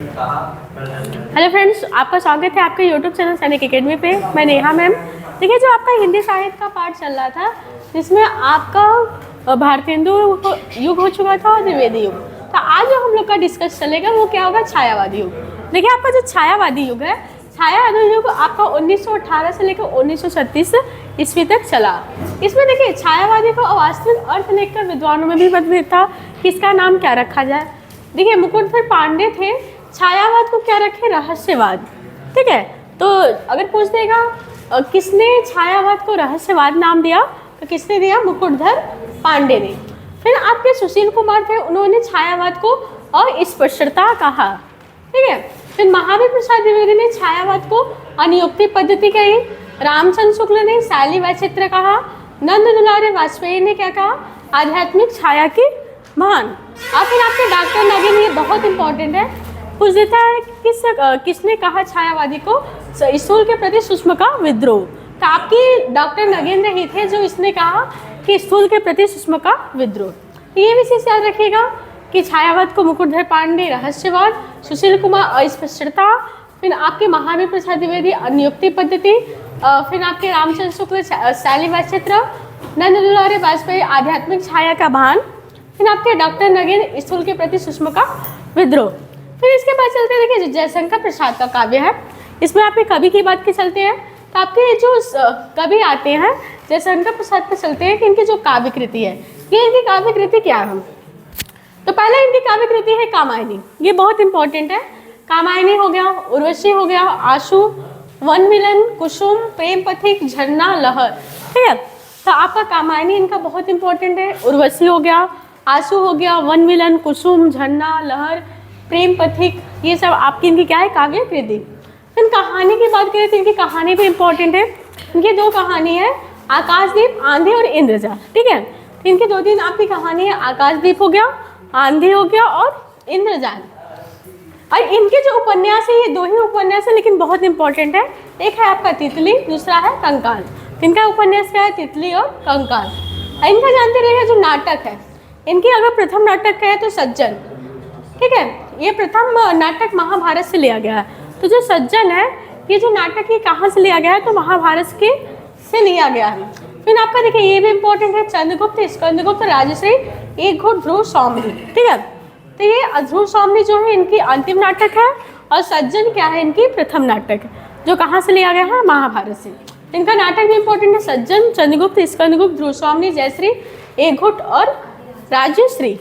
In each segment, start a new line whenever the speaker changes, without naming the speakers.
Hello friends, आपका स्वागत है आपके यूट्यूब चैनल सैनिक एकेडमी पे। मैं नेहा मैम। देखिए, जो आपका हिंदी साहित्य का पाठ चल रहा था, जिसमें आपका भारतेंदु युग हो चुका था और द्विवेदी युग। तो आज जो हम लोग का डिस्कस चलेगा वो क्या होगा, छायावादी युग। देखिए, आपका जो छायावादी युग है, छायावादी युग आपका 1918 से लेकर 1936 ईस्वी तक चला। इसमें देखिए, छायावादी को अवास्तविक अर्थ लेकर विद्वानों में भी मतभेद था कि इसका नाम क्या रखा जाए। देखिए, मुकुटधर पांडे थे, छायावाद को क्या रखे, रहस्यवाद। ठीक है, तो अगर पूछ देगा किसने छायावाद को रहस्यवाद नाम दिया, तो किसने दिया, मुकुटधर पांडे ने। फिर आपके सुशील कुमार थे, उन्होंने छायावाद को अस्पष्टता कहा। ठीक है, फिर महावीर प्रसाद द्विवेदी ने छायावाद को अनियुक्ति पद्धति कही। रामचंद्र शुक्ल ने शैली वैचित्र कहा। नंद दुलारे वाजपेयी ने क्या कहा, आध्यात्मिक छाया की महान। और फिर आपके डॉक्टर नगीन, ये बहुत इंपॉर्टेंट है, पूछ देता है किसने कहा छायावादी को स्थूल के प्रति सूक्ष्म का विद्रोह। तो आपकी डॉक्टर नगेंद्र ही थे जो इसने कहा कि स्थूल के प्रति सूक्ष्म का विद्रोह। ये विशेष याद रखिएगा कि छायावाद को मुकुटधर पांडे रहस्यवाद, सुशील कुमार अस्पष्टता, फिर आपके महावीर प्रसाद द्विवेदी अनियुक्ति पद्धति, फिर आपके रामचंद्र शुक्ल शैली वैचित्र, नंद दुलारे वाजपेयी आध्यात्मिक छाया का भान, फिर आपके डॉक्टर नगेंद्र स्थूल के प्रति सूक्ष्म का विद्रोह। फिर इसके बाद चलते हैं, देखिए, जयशंकर प्रसाद का काव्य है, इसमें आपके कवि की बात के चलते हैं। तो आपके जो कवि आते हैं जयशंकर प्रसाद पे चलते हैं कि इनकी जो काव्य कृति है, ये इनकी काव्य कृति क्या है। तो पहले इनकी काव्य कृति है कामायनी, ये बहुत इंपॉर्टेंट है। कामायनी हो गया, उर्वशी हो गया, आशु, वन मिलन, कुसुम, प्रेम पथिक, झरना, लहर। ठीक है, तो आपका कामायनी इनका बहुत इंपॉर्टेंट है। उर्वशी हो गया, आशु हो गया, वन मिलन, कुसुम, झरना, लहर, प्रेम पथिक, ये सब आपकी इनकी क्या है, काव्य कृति। फिर कहानी की बात करें तो इनकी कहानी भी इंपॉर्टेंट है। इनकी दो कहानी है, आकाशदीप, आंधी और इंद्रजाल। ठीक है, तो इनकी दो तीन आपकी कहानी है, आकाशदीप हो गया, आंधी हो गया और इंद्रजाल। और इनके जो उपन्यास है, ये दो ही उपन्यास है लेकिन बहुत इंपॉर्टेंट है। एक है आपका तितली, दूसरा है कंकाल। इनका उपन्यास क्या है, तितली और कंकाल। इनका जानते रहिए जो नाटक है, इनकी अगर प्रथम नाटक है तो सज्जन। ठीक है, ये प्रथम नाटक महाभारत से लिया गया है। तो जो सज्जन है, ये जो नाटक ये कहाँ से लिया गया है, तो महाभारत के से लिया गया है। फिर आपका देखिए, ये भी इंपॉर्टेंट है, चंद्रगुप्त, स्कंदगुप्त, राजश्री, एक घुट, ध्रुव सौमरी। ठीक है, तो ये ध्रुव सौमरी जो है इनकी अंतिम नाटक है, और सज्जन क्या है, इनकी प्रथम नाटक है, जो कहाँ से लिया गया है, महाभारत से। इनका नाटक भी इंपॉर्टेंट है, सज्जन, चंद्रगुप्त, स्कंदगुप्त, ध्रुव सौमरी, जयश्री, एक घुट और राजश्री।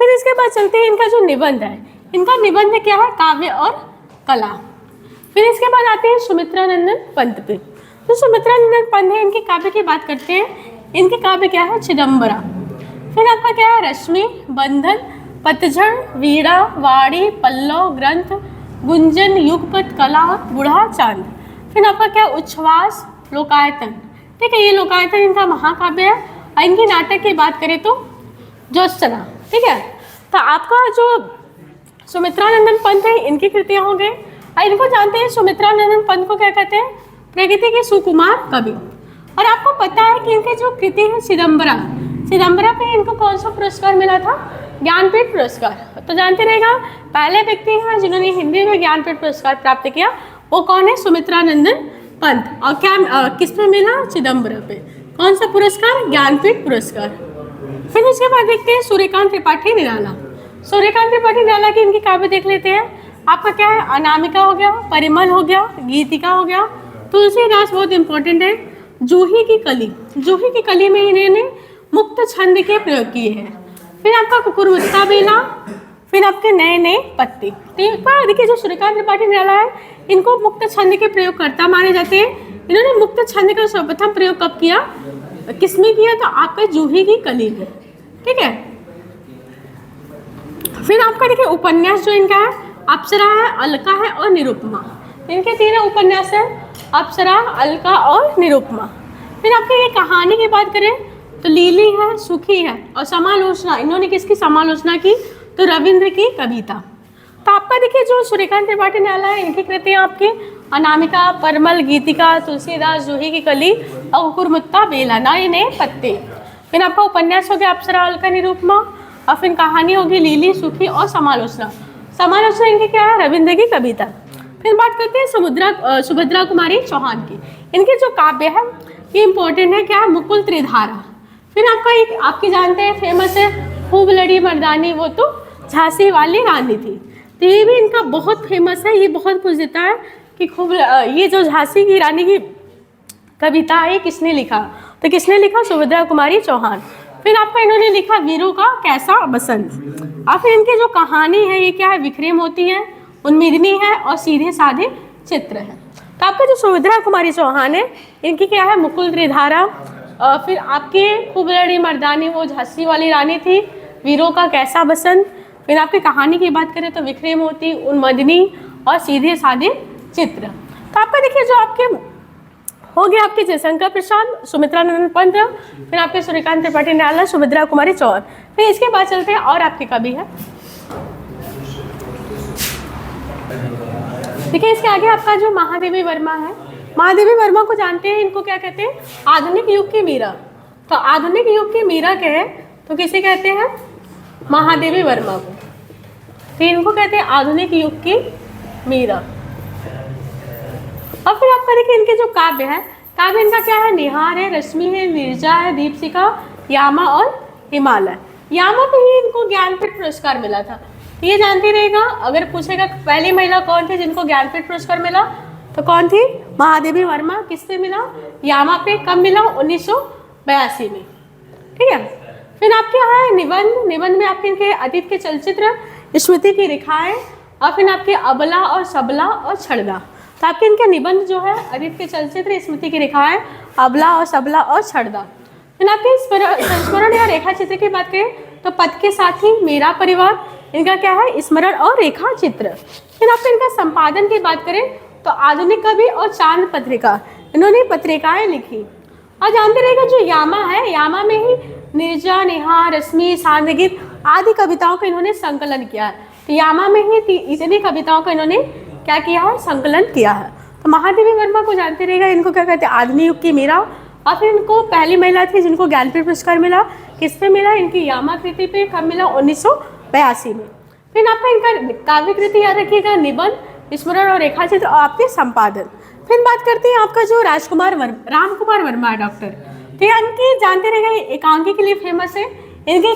फिर इसके बाद चलते हैं इनका जो निबंध है, इनका निबंध क्या है, काव्य और कला। फिर इसके बाद आते हैं सुमित्रानंदन पंत पे। तो सुमित्रानंदन पंत है, इनके काव्य की बात करते हैं। इनके काव्य क्या है, चिदम्बरा। फिर आपका क्या है, रश्मि, बंधन, पतझड़, वीणा, वाणी, पल्लव, ग्रंथ, गुंजन, युगपत, कला, बूढ़ा चांद। फिर आपका क्या, उच्छ्वास, लोकायतन। ठीक है, ये लोकायतन इनका महाकाव्य है। और इनकी नाटक की बात करें तो ज्योत्सना। ठीक है, तो आपका जो सुमित्रानंदन पंत है, इनकी कृतियाँ हो गई। और इनको जानते हैं, सुमित्रानंदन पंत को क्या कहते हैं, प्रकृति के सुकुमार कवि। और आपको पता है कि इनके जो कृति है चिदम्बरा, चिदम्बरा पे इनको कौन सा पुरस्कार मिला था, ज्ञानपीठ पुरस्कार। तो जानते रहेगा, पहले व्यक्ति हैं जिन्होंने हिंदी में ज्ञानपीठ पुरस्कार प्राप्त किया, वो कौन है, सुमित्रानंदन पंत। और क्या किस पे मिला, चिदम्बरा पे। कौन सा पुरस्कार, ज्ञानपीठ पुरस्कार। फिर उसके बाद देखते हैं सूर्यकांत त्रिपाठी निराला। सूर्यकांत त्रिपाठी निराला की इनकी काव्य देख लेते हैं। आपका क्या है, अनामिका हो गया, परिमल हो गया, गीतिका हो गया, तुलसीदास बहुत इंपॉर्टेंट है, जूही की कली। जूही की कली में इन्होंने मुक्त छंद के प्रयोग किए हैं। फिर आपका कुकुरमुत्ता बेला, फिर आपके नए नए पत्ते। तो देखिए, जो सूर्यकांत त्रिपाठी निराला है, इनको मुक्त छंद के प्रयोगकर्ता माने जाते हैं। इन्होंने मुक्त छंद का सर्वप्रथम प्रयोग कब किया, किसमें किया, तो आपका जूही की कली है। ठीक है, फिर आपका देखिए उपन्यास जो इनका है, अप्सरा है, अलका है और निरुपमा। इनके तीनों उपन्यास है, अप्सरा, अलका और निरुपमा। फिर आपके ये कहानी की बात करें तो लीली है, सुखी है और समालोचना, इन्होंने किसकी समालोचना की, तो रविंद्र की कविता। तो आपका देखिए, जो सूर्यकांत त्रिपाठी निराला है, इनकी कृतियाँ आपकी अनामिका, परमल, गीतिका, तुलसीदास, जूही की कली और कुकुरमुत्ता बेला, नए नए पत्ते। फिर आपका उपन्यास हो गया अप्सरा, अलका, निरुपमा। और फिर कहानी होगी लीली, सुखी और समालोचना। समालोचना इनकी क्या है, रविंद्र की कविता। फिर बात करते हैं सुभद्रा कुमारी चौहान की। इनके जो काव्य है ये इंपॉर्टेंट है, क्या है, मुकुल त्रिधारा। फिर आपका एक आपकी जानते हैं फेमस है, खूब लड़ी मर्दानी वो तो झांसी वाली रानी थी। तो ये भी इनका बहुत फेमस है, ये बहुत पूछ देता है कि खूब ये जो झांसी की रानी की कविता है किसने लिखा, तो किसने लिखा, सुभद्रा कुमारी चौहान। फिर आपका इन्होंने लिखा वीरों का कैसा बसंत। और फिर इनकी जो कहानी है ये क्या है, विक्रय मोती है, उन्मीदनी है और सीधे साधे चित्र है। तो आपका जो सुभद्रा कुमारी चौहान है इनकी क्या है, मुकुल त्रिधारा। फिर आपके खूब लड़ी मर्दानी वो झांसी वाली रानी थी, वीरों का कैसा बसंत। फिर आपकी कहानी की बात करें तो विक्रय मोती, उन्मदनी और सीधे साधे चित्र। तो आपका देखिए जो आपके हो गया आपके जयशंकर प्रसाद, सुमित्रानंद पंत, फिर आपके सूर्यकांत त्रिपाठी निराला, सुभद्रा कुमारी चौहान। फिर इसके बाद चलते हैं और आपके कवि है। देखिए इसके आगे आपका जो महादेवी वर्मा है, महादेवी वर्मा को जानते हैं, इनको क्या कहते हैं, आधुनिक युग की मीरा। तो आधुनिक युग की मीरा कहे तो किसे कहते हैं, महादेवी वर्मा को। तो इनको कहते हैं आधुनिक युग की मीरा। और फिर आपका देखिए इनके जो काव्य है, काव्य इनका क्या है, निहार है, रश्मि है, निर्जा है, दीपशिखा, यामा और हिमालय। यामा पे ही इनको ज्ञानपीठ पुरस्कार मिला था। ये जानती रहेगा, अगर पूछेगा पहली महिला कौन थी जिनको ज्ञानपीठ पुरस्कार मिला, तो कौन थी, महादेवी वर्मा। किससे मिला, यामा पे। कब मिला, 1982 में। ठीक है। फिर आपके यहाँ है निबंध। निबंध में आपके इनके अतीत के चलचित्र, स्मृति की रेखाएं, और फिर आपके अबला और सबला और छड़दा। तो आपके इनके निबंध जो है अतीत के चलचित्र, स्मृति की रेखाएं, अबला और सबला और छड़दा। फिर आपके संस्मरण या रेखा चित्र की बात करें तो पद के साथी, मेरा परिवार, इनका क्या है, स्मरण और रेखा चित्र। फिर आपके इनका संपादन की बात करें तो आधुनिक कवि और चांद पत्रिका, इन्होंने पत्रिकाएं लिखी। और जानते रहेगा जो यामा है, यामा में ही निर्जा, नेहा, रश्मि, सांदगीत आदि कविताओं का इन्होंने संकलन किया है। तो यामा में ही इतनी कविताओं का इन्होंने क्या किया है, संकलन किया है। तो महादेवी वर्मा को जानते रहेगा, इनको क्या कहते हैं, आधुनिक युग की मीरा। और फिर इनको पहली महिला थी जिनको ज्ञानपीठ पुरस्कार मिला। किस पे मिला, इनकी यामा कृति पे। कब मिला, 1982 में। फिर आपका इनका काव्य कृति याद रखिएगा, निबंध, स्मरण और रेखा चित्र और आपके संपादन। फिर बात करते हैं आपका जो राम कुमार वर्मा है डॉक्टर। तो इनकी जानते रहेगा एकांकी के लिए फेमस है। इनके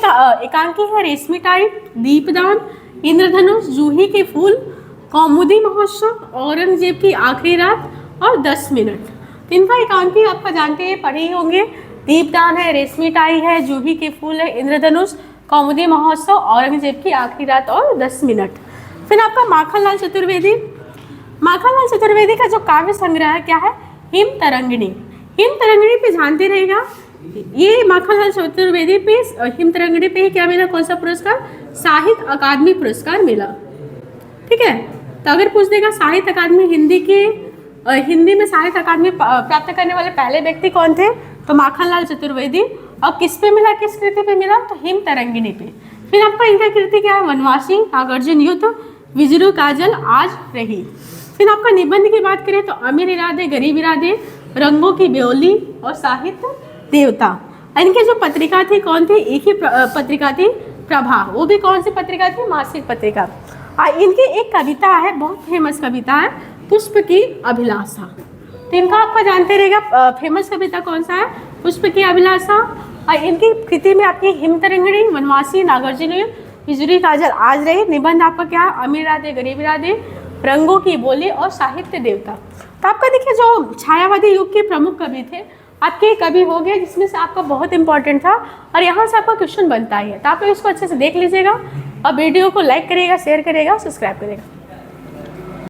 एकांकी है रेशमी टाइप, दीपदान, इंद्रधनुष, जूही के फूल, कौमुदी महोत्सव, औरंगजेब की आखिरी रात और 10 मिनट। तो इनका एकांकी आपका जानते हैं, पढ़े ही होंगे। दीपदान है, रेशमी टाई है, जूही के फूल है, इंद्रधनुष, कौमुदी महोत्सव, औरंगजेब की आखिरी रात और 10 मिनट। फिर आपका माखनलाल चतुर्वेदी। माखनलाल चतुर्वेदी का जो काव्य संग्रह है क्या है, हिम तरंगिणी। हिम तरंगिणी पे जानते रहेगा, ये माखनलाल चतुर्वेदी पे हिम तरंगिणी पे क्या मिला, कौन सा पुरस्कार, साहित्य अकादमी पुरस्कार मिला। ठीक है। तो अगर पूछ देगा साहित्य अकादमी हिंदी में साहित्य अकादमी प्राप्त करने वाले पहले व्यक्ति कौन थे, तो माखनलाल चतुर्वेदी। और किस पे मिला, किस कृति पे मिला, तो हिम तरंगिणी पे। फिर आपका इनका कृति क्या है, वनवासी, नागार्जुन युद्ध, विजरू काजल, आज रही। फिर आपका निबंध की बात करें तो अमीर इरादे, गरीब इरादे, रंगों की बेओली और साहित्य देवता। इनकी जो पत्रिका थी कौन थी, एक ही पत्रिका थी, प्रभा। वो भी कौन सी पत्रिका थी, मासिक पत्रिका। इनकी एक कविता है, बहुत फेमस कविता है, पुष्प की अभिलाषा। तो इनका आपका जानते रहेगा फेमस कविता कौन सा है, पुष्प की अभिलाषा। और इनकी कृति में आपकी हिम तरंगिणी, वनवासी, नागार्जुन, विजरी काजल, आज रही। निबंध आपका क्या है, अमीर इरादे, गरीब इरादे, रंगों की बोली और साहित्य देवता। तो आपका देखिए जो छायावादी युग के प्रमुख कवि थे, आपके कवि हो गए, जिसमें से आपका बहुत इंपॉर्टेंट था और यहाँ से आपका क्वेश्चन बनता ही है। तो आप लोग इसको अच्छे से देख लीजिएगा और वीडियो को लाइक करिएगा, शेयर करिएगा, सब्सक्राइब करिएगा।